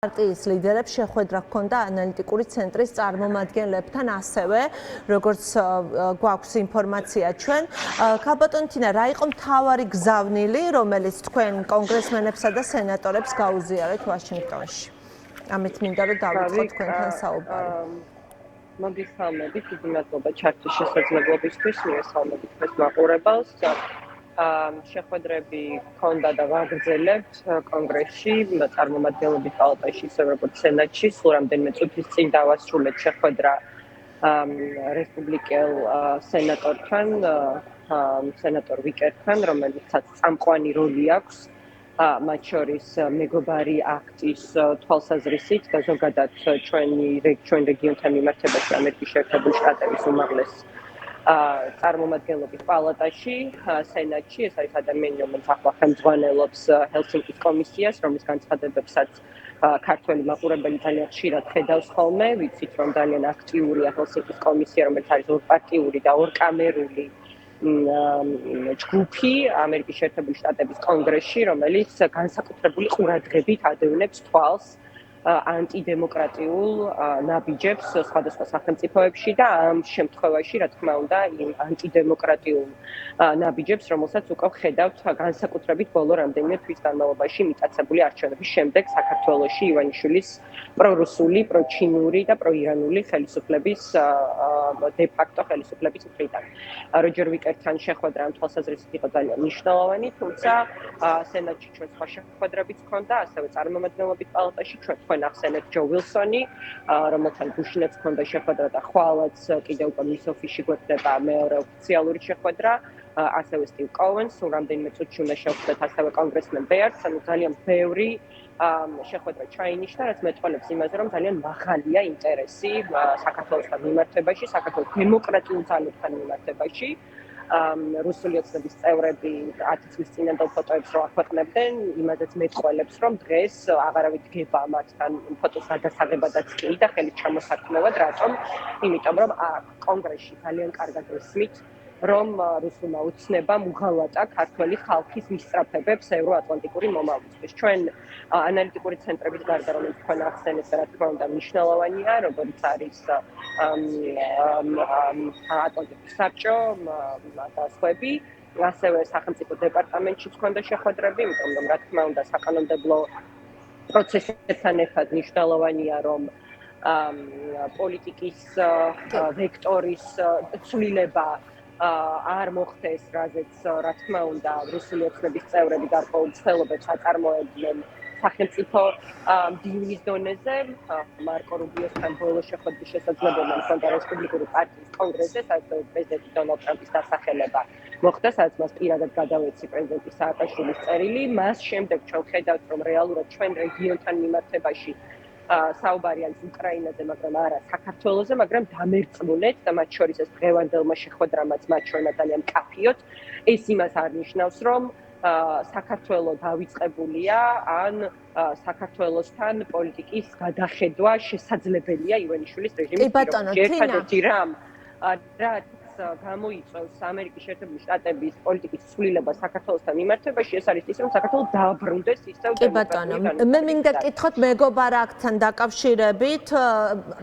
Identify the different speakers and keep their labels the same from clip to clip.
Speaker 1: პარტიის ლიდერებს შეხვედრა ჰქონდა ანალიტიკური ცენტრის წარმომადგენლებთან ასევე, როგორც გვაქვს ინფორმაცია ჩვენ. ქალბატონი თინა, რა იყო მთავარი გზავნილი, რომელიც თქვენ კონგრესმენებსა და სენატორებს გაუზიარეთ ვაშინგტონში? ამით მინდა რომ დავიწყოთ თქვენთან საუბარი.
Speaker 2: მოგესალმებით, დიდი მადლობა ჩართვის შესაძლებლობისთვის, მივესალმებით თქვენს მაყურებელს. შეხვედრები ჰქონდა და ვაგრძელებთ კონგრესში, წარმომადგენლობის პალატაში, ისე როგორც სენატში, სულ რამდენიმე წუთის წინ დავასრულეთ შეხვედრა რესპუბლიკელ სენატორთან, სენატორ ვიკერთან, რომელიცაც წამყვანი როლი აქვს მათ შორის მეგობარი აქტის თვალსაზრისით და ზოგადად ჩვენ რეგიონთან მიმართებაში ამერიკის შეერთებული შტატების უმაღლეს წარმომადგენლობის პალატაში, სენატში, ეს არის ადამიანი, რომელიც ახლა ხელმძღვანელობს ჰელსინკის კომისიას, რომლის განცხადებებსაც ქართველი მაყურებელი ძალიან ხშირად ხედავს ხოლმე, ვიცით რომ ძალიან აქტიურია ჰელსინკის კომისია, რომელიც არის ორპარტიული და ორკამერული ჯგუფი ამერიკის შეერთებული შტატების კონგრესში, რომელიც განსაკუთრებული ყურადღებით ადევნებს თვალს ანტიდემოკრატიულ ნაბიჯებს სხვადასხვა სახელმწიფოებში და ამ შემთხვევაში, რა თქმა უნდა, იმ ანტიდემოკრატიულ ნაბიჯებს, რომელსაც უკვე ხედავთ განსაკუთრებით ბოლო რამდენიმე თვის განმავლობაში მიტაცებული არჩევნების შემდეგ საქართველოში ივანიშვილის პრორუსული, პროჩინური და პროირანული ხელისუფლების დე-ფაქტო ხელისუფლების მხრიდან. როჯერ ვიკერთან შეხვედრა ამ თვალსაზრისით იყო ძალიან მნიშვნელოვანი, თუმცა სენატში ჩვენ სხვა შეხვედრებიც ჰქონდა, ასევე წარმომადგენლობის პალატაში ჩვენ თქვენ ახსენეთ ჯო ვილსონი, რომელთან გუშინაც ჰქონდა შეხვედრა და ხვალაც კიდევ უკვე მის ოფისში გვექნება მეორე ოფიციალური შეხვედრა, ასევე სტივ კოუენს, სულ რამდენიმე წუთში უნდა შევხვდეთ ასევე კონგრესმენ ბეარდს, ანუ ძალიან ბევრი შეხვედრა ჩაინიშნა, რაც მეტყველებს იმაზე, რომ ძალიან მაღალია ინტერესი საქართველოსთან მიმართებაში, საქართველოს დემოკრატიულ ძალებთან მიმართებაში. რუსული ოცნების წევრები 10 წლის წინანდელ ფოტოებს რო აქვეყნებდნენ, იმადაც მეტყველებს, რომ დღეს აღარავით დგება მათთან ფოტოს გადასაღებადაც კი და ხელით ჩამოსარქმევად, რატომ? იმიტომ რომ კონგრესში ძალიან კარგად ესმით, რომ რუსულმა ოცნებამ უღალატა ქართველი ხალხის მისწრაფებებს ევროატლანტიკური მომავლისთვის. ჩვენ ანალიტიკური ცენტრების გარდა, რომელიც თქვენ ახსენეთ, რა თქმა უნდა, მნიშვნელოვანია, როგორც არის ატლანტიკის საბჭო და სხვები, ასევე სახელმწიფო დეპარტამენტშიც ჰქონდა შეხვედრები, იმიტომ რომ რა თქმა უნდა, საკანონმდებლო პროცესებთან ერთად მნიშვნელოვანია, რომ პოლიტიკის ვექტორის ცვლილება არ მოხდეს, რაზეც რა თქმა უნდა, რუსული ოცნების წევრები გარკვეულ ცდილობებს აწარმოებდნენ სახელმწიფო მდივნის დონეზე. მარკო რუბიოსთან ბოლო შეხვედრის შესაძლებლობა ჰქონდა რესპუბლიკური პარტიის კონგრესზე, სადაც პრეზიდენტი დონალდ ტრამპის დასახელება მოხდა, სადაც მას პირადად გადავეცი პრეზიდენტი სააკაშვილის წერილი. მას შემდეგ ჩვენ ხედავთ, რომ რეალურად ჩვენ რეგიონთან მიმართებაში საუბარი არის უკრაინაზე, მაგრამ არა საქართველოზე, მაგრამ დამერწმუნეთ და მათ შორის ეს დღევანდელმა შეხვედრამაც მათ შორმა ძალიან კაფიოთ. ეს იმას არნიშნავს, რომ საქართველო დავიწყებულია, ან საქართველოსთან პოლიტიკის გადახედვა შესაძლებელია ივანიშვილის რეჟიმის პირობებში. ერთადერთი რამ რაც გამოიწვევს ამერიკის შეერთებული შტატების პოლიტიკის ცვლილება საქართველოსთან მიმართებაში, ეს არის ის, რომ საქართველო დააბრუნდეს ისევ
Speaker 1: დემოკრატიულ. მე მინდა გკითხოთ მეგობარ აქტთან დაკავშირებით,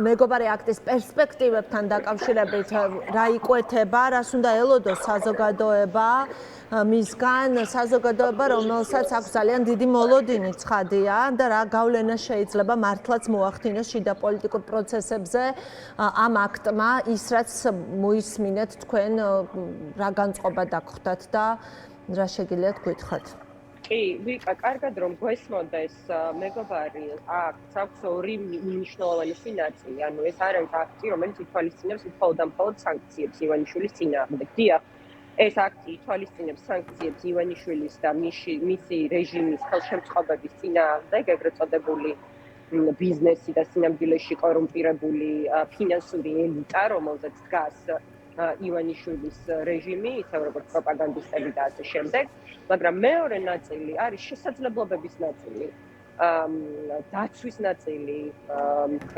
Speaker 1: მეგობარი აქტის პერსპექტივებთან დაკავშირებით, რა იკვეთება, რას უნდა ელოდოს საზოგადოება მისგან, საზოგადოება, რომელსაც აქვს ძალიან დიდი მოლოდინი ცხადია და რა გავლენა შეიძლება მართლაც მოახდინოს შიდა პოლიტიკურ პროცესებზე ამ აქტმა, ის რაც მოისმინეთ თქვენ რა განწყობა დაგხვდათ და რა შეგიძლიათ გითხრათ?
Speaker 2: კი, ვიკა, კარგად რომ გვესმოდეს მეგობარი აქტს აქვს ორი მნიშვნელოვანი ნაწილი, ანუ ეს არ არის აქტი, რომელიც ითვალისწინებს მხოლოდ და მხოლოდ სანქციებს ივანიშვილის წინააღმდეგ. დიახ, ეს აქტი ითვალისწინებს სანქციებს ივანიშვილის და მისი რეჟიმის ხელშემწყობების წინააღმდეგ, ეგრეთ წოდებული ბიზნესი და სინამდვილეში კორუმპირებული ფინანსური ელიტა, რომელზეც დგას ივანიშვილის რეჟიმი, ისე როგორც პროპაგანდისტები და ასე შემდეგ, მაგრამ მეორე ნაწილი არის შესაძლებლობების ნაწილი, დაცვის ნაწილი,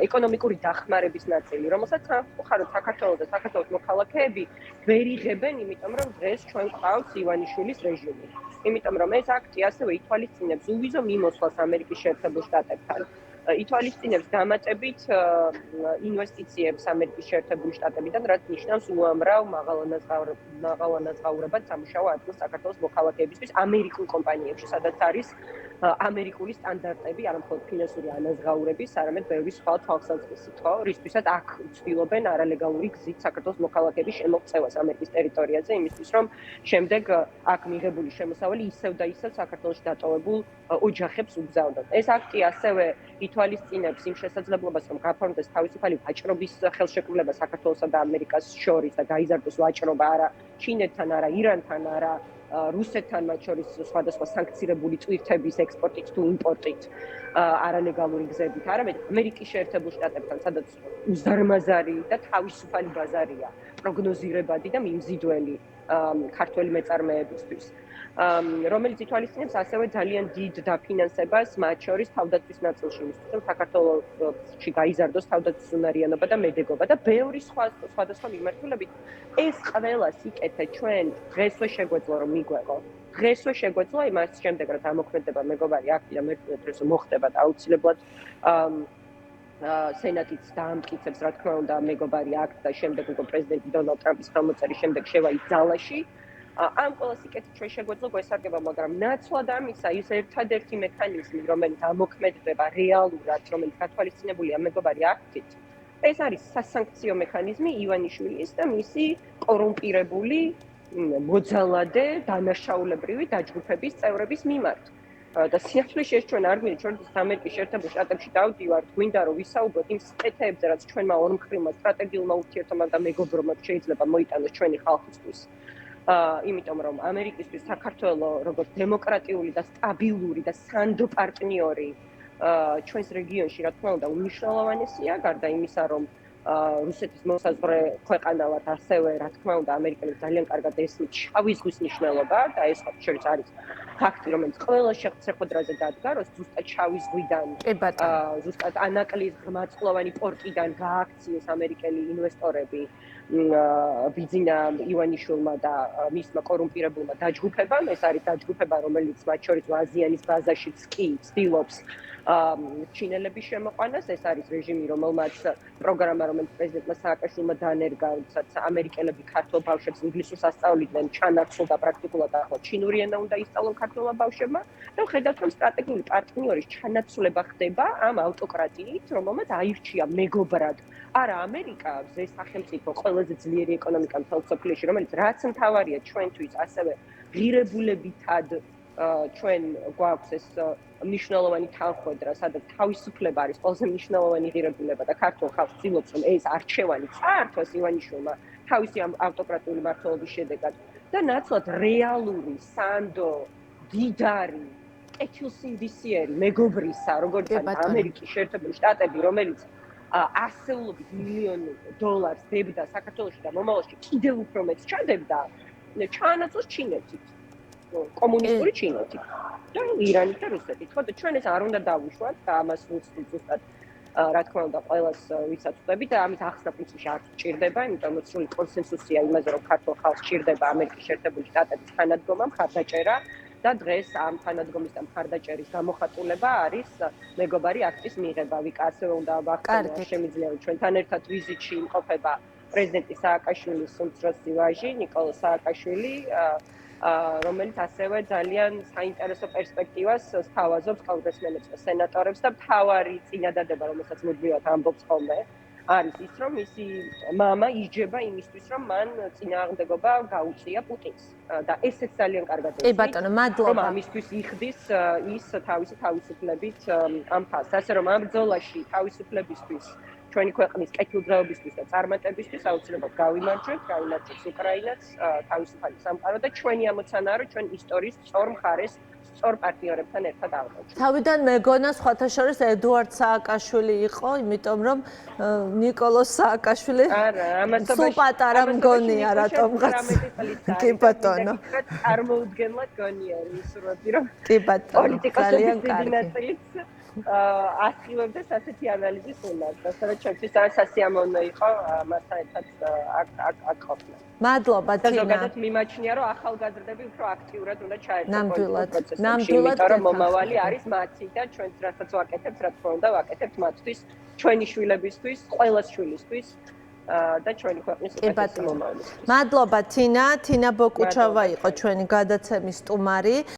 Speaker 2: ეკონომიკური დახმარების ნაწილი, რომელსაც ხაროთ საქართველოს და საქართველოს მოქალაქეები ვერ იღებენ, იმიტომ რომ დღეს ჩვენ გვყავს ივანიშვილის რეჟიმი. იმიტომ რომ ეს აქტი ასევე ითვალისწინებს უვიზო მიმოსვლას ამერიკის შეერთებულ შტატებთან. ითვალისწინებს დამატებით ინვესტიციებს ამერიკის შეერთებული შტატებიდან, რაც ნიშნავს უამრავ მაღალანაზღაურებად სამუშაო ადგილს საქართველოს მოქალაქეებისთვის ამერიკულ კომპანიებში, სადაც არის ამერიკული სტანდარტები, არა მხოლოდ ფინანსური ანაზღაურების, არამედ ბევრი სხვა თვალსაზრისით, ხო? რისთვისაც აქ ცდილობენ არალეგალური გზით საქართველოს მოქალაქეების შემოღწევას ამერიკის ტერიტორიაზე, იმისთვის რომ შემდეგ აქ მიღებული შემოსავალი ისევ და ისევ საქართველოში დატოვებულ ოჯახებს უგზავნონ. ეს აქტი ასევე ითვალისწინებს იმ შესაძლებლობას, რომ გაფორმდეს თავისუფალი ვაჭრობის ხელშეკრულება საქართველოსა და ამერიკას შორის და გაიზარდოს ვაჭრობა არა ჩინეთთან, არა ირანთან, არა რუსეთთან, მათ შორის სხვადასხვა სანქცირებული ტვირთების ექსპორტით თუ იმპორტით არალეგალური გზებით, არამედ ამერიკის შეერთებულ შტატებთან, სადაც უზარმაზარი და თავისუფალი ბაზარია, პროგნოზირებადი და მიმზიდველი ქართველი მეწარმეებისთვის. რომელიც ითვალისწინებს ასევე ძალიან დიდ დაფინანსებას, მათ შორის თავდაცვის ნაწილში, იმისთვის, რომ საქართველოში გაიზარდოს თავდაცვის უნარიანობა და მედეგობა და ბევრი სხვადასხვა მიმართულებით. ეს ყველა სიკეთე ჩვენ დღესვე შეგვეძლო რომ მიგვეყო. დღესვე შეგვეძლო იმას შემდეგ, რაც ამოქმედება მეგობარი აქტი და მერტ დროს მოხდება და აუცილებლად სენატიც დაამტკიცებს, რა თქმა უნდა, მეგობარი აქტს და შემდეგ უკვე პრეზიდენტი დონალდ ტრამპის ხელმოწერის შემდეგ შევა ის ძალაში. ამ ყველა სიკეთით ჩვენ შეგვეძლო გვესარგება, მაგრამ ნაცვლად ამისა ის ერთადერთი მექანიზმი, რომელიც ამოქმედდება რეალურად, რომელიც გათვალისწინებულია მეგობარი აქტით, ეს არის სასანქციო მექანიზმი ივანიშვილის და მისი კორუმპირებული, მოძალადე, დანაშაულებრივი დაჯგუფების წევრების მიმართ. და სიახლეში ეს ჩვენ არ გვინდა, ჩვენ ამერიკის შეერთებულ შტატებში დავდივართ, გვინდა რომ ვისაუბროთ იმ სკეთეებზე, რაც ჩვენმა ორმხრივმა სტრატეგიულმა ურთიერთობამ და მეგობრობამ შეიძლება მოიტანოს ჩვენი ხალხისთვის. იმიტომ რომ ამერიკისთვის საქართველო როგორც დემოკრატიული და სტაბილური და სანდო პარტნიორი ჩვენს რეგიონში, რა თქმა უნდა, უმნიშვნელოვანესია, გარდა იმისა, რომ რუსეთის მოსაზღვრე ქვეყანა ვართ, ასევე, რა თქმა უნდა, ამერიკელებს ძალიან კარგად ესმით შავი ზღვის მნიშვნელობა და ეს შორის არის ფაქტი, რომელიც ყველა შეხვედრაზე დადგა, რომ ზუსტად შავი ზღვიდან, ზუსტად ანაკლის ღრმაწლოვანი პორტიდან გააქციეს ამერიკელი ინვესტორები ბიძინა ივანიშვილმა და მისმა კორუმპირებულმა დაჯგუფებამ. ეს არის დაჯგუფება, რომელიც მათ შორის აზიანის ბაზაშიც კი ცდილობს ჩინელების შემოყვანას. ეს არის რეჟიმი, რომელმაც პროგრამა, რომელიც პრეზიდენტმა სააკაშვილმა დაანერგა, როდესაც ამერიკელები ქართულ ბავშვებს ინგლისურს ასწავლიდნენ, ჩანაცვლდა პრაქტიკულად ახლა ჩინური ენა უნდა ისწავლონ ქართულმა ბავშვებმა. და ხედავთ, რომ სტრატეგიული პარტნიორის ჩანაცვლება ხდება ამ ავტოკრატიით, რომელმაც აირჩია მეგობრად არა ამერიკა, ზე სახელმწიფო, ყველაზე ძლიერი ეკონომიკა მთელ მსოფლიოში, რომელიც რაც მთავარია ჩვენთვის, ასევე ღირებულებითად ჩვენ გვაქვს ეს მნიშვნელოვანი თანხმედრა, სადაც თავისუფლება არის ყველაზე მნიშვნელოვანი ღირებულება და ქართულ ხალხს ცდილობს, რომ ეს არჩევანი წაართვას ივანიშვილმა თავისი ავტოკრატიული მმართველობის შედეგად და ნაცვლად რეალური, სანდო, დიდარი, კეთილსინდისიერი მეგობრისა, როგორც ამერიკის შეერთებული შტატები, რომელიც ასეულობით მილიონი დოლარს დებდა საქართველოში და მომავალში კიდევ უფრო მეტს ჩადებდა, ჩაანაცვლოს ჩინეთით. კომუნისტური ჩინეთით და ირანით და რუსეთით. ხო და ჩვენ ეს არ უნდა დავუშვათ და ამას ვუწევთ ზუსტად რა თქმა უნდა ყველას ვისაც ვწდებით და ამის ახსნა პრინციპში არ ჭირდება, იმიტომ რომ სრული კონსენსუსია იმაზე რომ ქართულ ხალხს ჭირდება ამერიკის შეერთებული შტატების თანადგომა, მხარდაჭერა და დღეს ამ თანადგომის და მხარდაჭერის გამოხატულება არის მეგობარი აქტის მიღება. ვიკა ასევე უნდა ვახსენო, შემიძლია რომ ჩვენთან ერთად ვიზიტში იმყოფება პრეზიდენტი სააკაშვილის უმცროსი ვაჟი ნიკოლოზ სააკაშვილი, რომელიც ასევე ძალიან საინტერესო პერსპექტივას სთავაზობს კონგრესმენებს და სენატორებს და მთავარი წინადადება, რომელსაც მუდმივად ამბობს ხოლმე, არის ის, რომ მისი მამა იჯება იმისთვის, რომ მან წინააღმდეგობა გაუწია პუტინს და ესეც ძალიან კარგად
Speaker 1: კი ბატონო, მადლობა.
Speaker 2: რომ ამისთვის იხდის ის თავისი თავისუფლებით ამ ფასს. ასე რომ ამ ბრძოლაში თავისუფლებისთვის ჩვენი ქვეყნის კეთილდღეობისთვის და წარმატებისთვის აუცილებლად გავიმარჯვებს უკრაინაც, თავისუფალი სამყარო და ჩვენი ამოცანაა, რომ ჩვენ ისტორიის სწორ მხარეს, სწორ პარტნიორებთან ერთად ავყავთ.
Speaker 1: თავიდან მეგონა სხვათა შორის ედუარდ სააკაშვილი იყო, იმიტომ რომ ნიკოლოზ სააკაშვილი სულ პატარა მგონია რატომღაც. კი ბატონო.
Speaker 2: წარმოუდგენლად გონია ისურვები, რომ
Speaker 1: კი ბატონო, ძალიან კარგი.
Speaker 2: ასწივებდეს ასეთი ანალიზის უნარს. სადაც ჩვენთვის ძალიან სასიამოვნო იყო მასთან ერთად აქ ყოფნა.
Speaker 1: მადლობა
Speaker 2: და
Speaker 1: თინა.
Speaker 2: ზოგადად მიმაჩნია, რომ ახალგაზრდები უფრო აქტიურად უნდა ჩაერთონ პოლიტიკურ პროცესებში,
Speaker 1: ნამდვილად
Speaker 2: იმიტომ რომ მომავალი არის მათი და ჩვენც რასაც ვაკეთებთ, რა თქმა უნდა, ვაკეთებთ მათთვის, ჩვენი შვილებისთვის, ყველას შვილისთვის და ჩვენი ქვეყნის უკეთესი მომავლისთვის.
Speaker 1: მადლობა თინა, თინა ბოკუჩავა იყო ჩვენი გადაცემის სტუმარი.